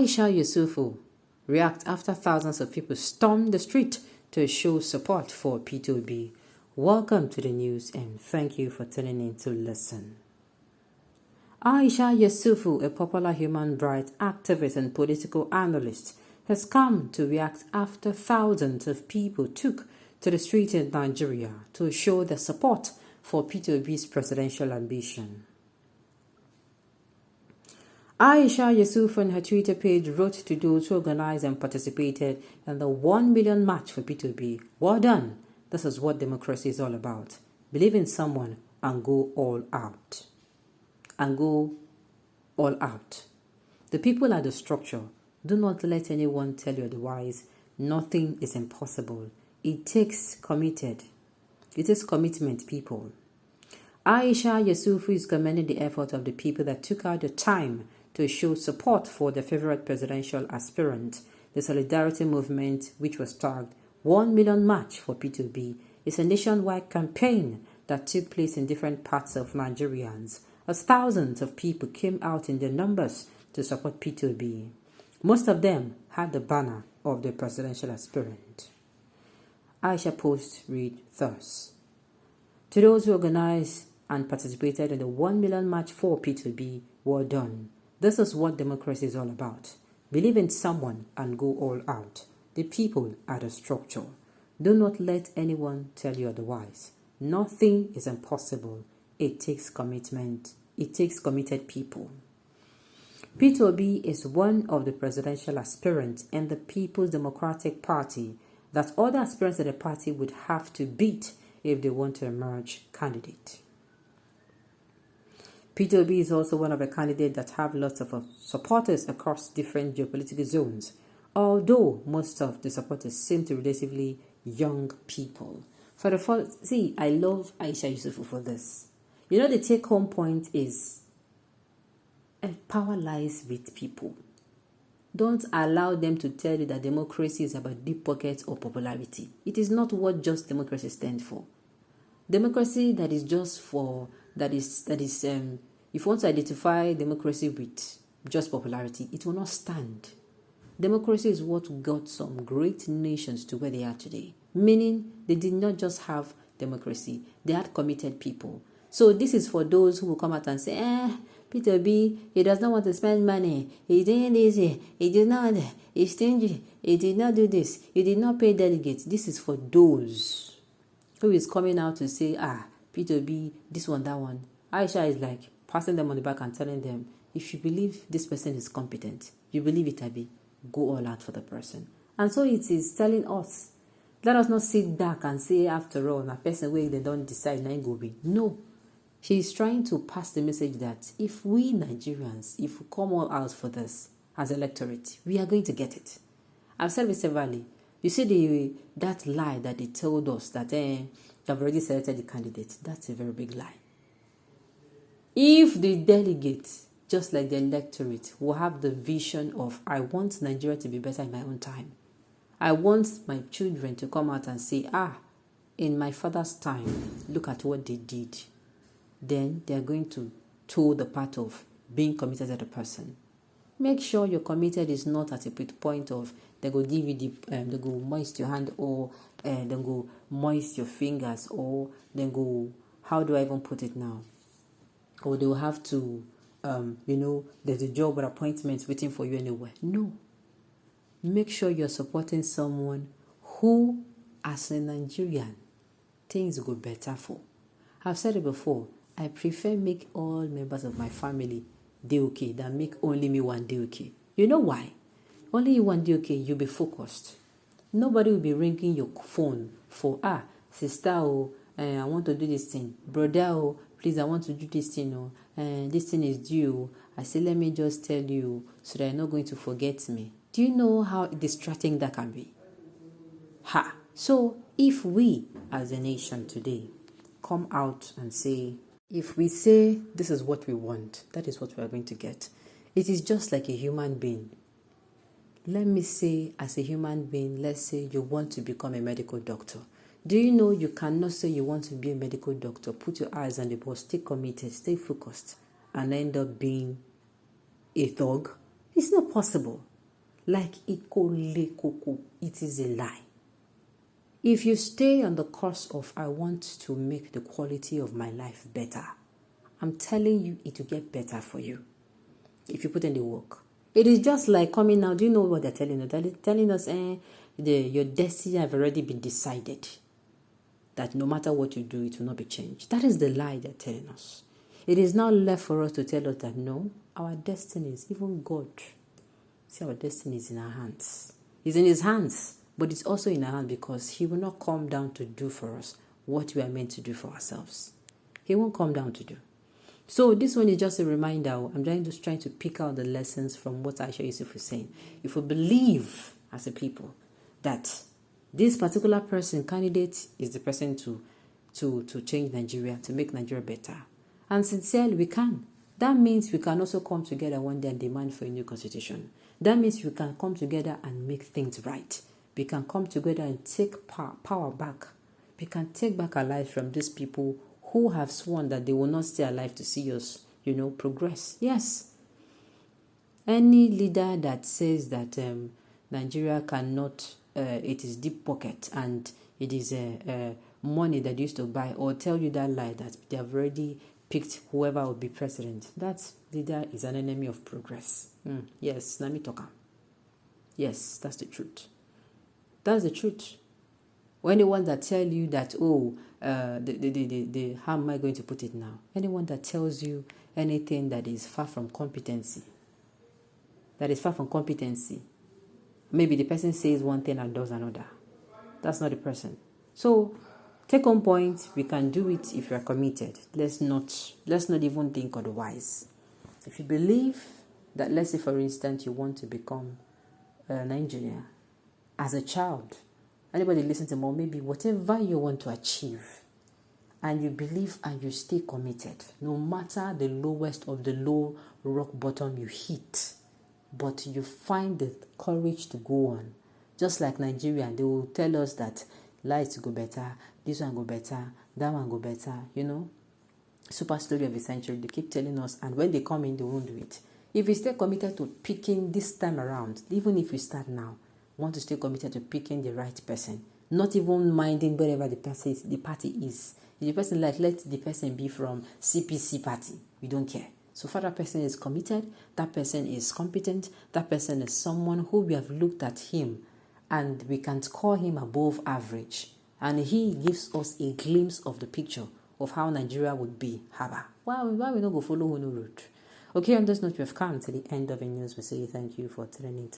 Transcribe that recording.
Aisha Yusufu react after thousands of people stormed the street to show support for P2B. Welcome to the news and thank you for tuning in to listen. Aisha Yusufu, a popular human rights activist and political analyst, has come to react after thousands of people took to the street in Nigeria to show their support for P2B's presidential ambition. Aisha Yusufu on her Twitter page wrote to those who organized and participated in the 1 million march for P2B. Well done. This is what democracy is all about. Believe in someone and go all out. The people are the structure. Do not let anyone tell you otherwise. Nothing is impossible. It takes commitment, people. Aisha Yusufu is commending the effort of the people that took out the time to show support for their favorite presidential aspirant. The solidarity movement, which was tagged 1 million march for P2B, is a nationwide campaign that took place in different parts of Nigerians, as thousands of people came out in their numbers to support P2B. Most of them had the banner of the presidential aspirant. Aisha post read thus: to those who organized and participated in the 1 million march for P2B, well done. This is what democracy is all about. Believe in someone and go all out. The people are the structure. Do not let anyone tell you otherwise. Nothing is impossible. It takes commitment. It takes committed people. P2B is one of the presidential aspirants in the People's Democratic Party that other aspirants of the party would have to beat if they want to emerge candidate. P2B is also one of the candidates that have lots of supporters across different geopolitical zones, although most of the supporters seem to be relatively young people. I love Aisha Yusufu for this. The take-home point is power lies with people. Don't allow them to tell you that democracy is about deep pockets or popularity. It is not what just democracy stands for. Democracy that is just for if you want to identify democracy with just popularity, it will not stand. Democracy is what got some great nations to where they are today. Meaning they did not just have democracy, they had committed people. So this is for those who will come out and say, P2B, he does not want to spend money. He did this, he did not, he's stingy, he did not do this, he did not pay delegates. This is for those who is coming out to say, P2B, this one, that one. Aisha is like passing them on the back and telling them, if you believe this person is competent, you believe it, Abi, go all out for the person. And so it is telling us, let us not sit back and say, after all, a person where they don't decide, now go be. No. She is trying to pass the message that if we Nigerians, if we come all out for this as electorate, we are going to get it. I've said this severally. You see that lie that they told us that they've already selected the candidate. That's a very big lie. If the delegates, just like the electorate, will have the vision of, I want Nigeria to be better in my own time. I want my children to come out and say, in my father's time, look at what they did. Then they are going to toe the path of being committed as a person. Make sure your committed is not at a point of they go give you they go moist your hand, or they go moist your fingers, or then go, how do I even put it now? Or they will have to, there's a job or appointment waiting for you anywhere. No. Make sure you're supporting someone who, as a Nigerian, things go better for. I've said it before. I prefer make all members of my family day okay than make only me one day okay. You know why? Only you one day okay, you'll be focused. Nobody will be ringing your phone for, sister, I want to do this thing. Brother, please, I want to do this thing. This thing is due. I say, let me just tell you so that you're not going to forget me. Do you know how distracting that can be? So if we as a nation today come out and say, if we say this is what we want, that is what we are going to get. It is just like a human being. Let me say, as a human being, let's say you want to become a medical doctor. Do you know you cannot say you want to be a medical doctor, put your eyes on the ball, stay committed, stay focused, and end up being a thug? It's not possible. like ikole koko. It is a lie. If you stay on the course of I want to make the quality of my life better, I'm telling you it will get better for you if you put in the work. It is just like coming now. Do you know what they're telling us? They're telling us your destiny have already been decided. That no matter what you do, it will not be changed. That is the lie they're telling us. It is now left for us to tell us that no, our destinies, even God, see, our destiny is in our hands. It's in his hands, but it's also in our hands because he will not come down to do for us what we are meant to do for ourselves. He won't come down to do. So this one is just a reminder. I'm just trying to pick out the lessons from what Aisha Yusuf is saying. If we believe as a people that this particular candidate is the person to change Nigeria, to make Nigeria better, and sincerely we can. That means we can also come together one day and demand for a new constitution. That means we can come together and make things right. We can come together and take power back. We can take back our lives from these people who have sworn that they will not stay alive to see us, progress. Yes. Any leader that says that Nigeria cannot, it is deep pocket and it is money that used to buy, or tell you that lie that they have already picked whoever will be president, that leader is an enemy of progress. Yes, let me talk. Yes, that's the truth. That's the truth. Anyone that tell you that, how am I going to put it now? Anyone that tells you anything that is far from competency, maybe the person says one thing and does another. That's not the person. So, take home point, we can do it if you are committed. Let's not even think otherwise. If you believe that, let's say for instance, you want to become an engineer as a child, anybody listen to me, or maybe whatever you want to achieve, and you believe and you stay committed, no matter the lowest of the low rock bottom you hit, but you find the courage to go on. Just like Nigerian, they will tell us that life go better, this one go better, that one go better, Super story of the century, they keep telling us, and when they come in, they won't do it. If you stay committed to picking this time around, even if you start now, want to stay committed to picking the right person, not even minding wherever the party is. If the person let the person be from CPC party, we don't care. So far that person is committed, that person is competent, that person is someone who we have looked at him and we can score him above average. And he gives us a glimpse of the picture of how Nigeria would be. Haba. Why we not go follow no route? Okay, on this note, we have come to the end of the news. We say thank you for tuning in.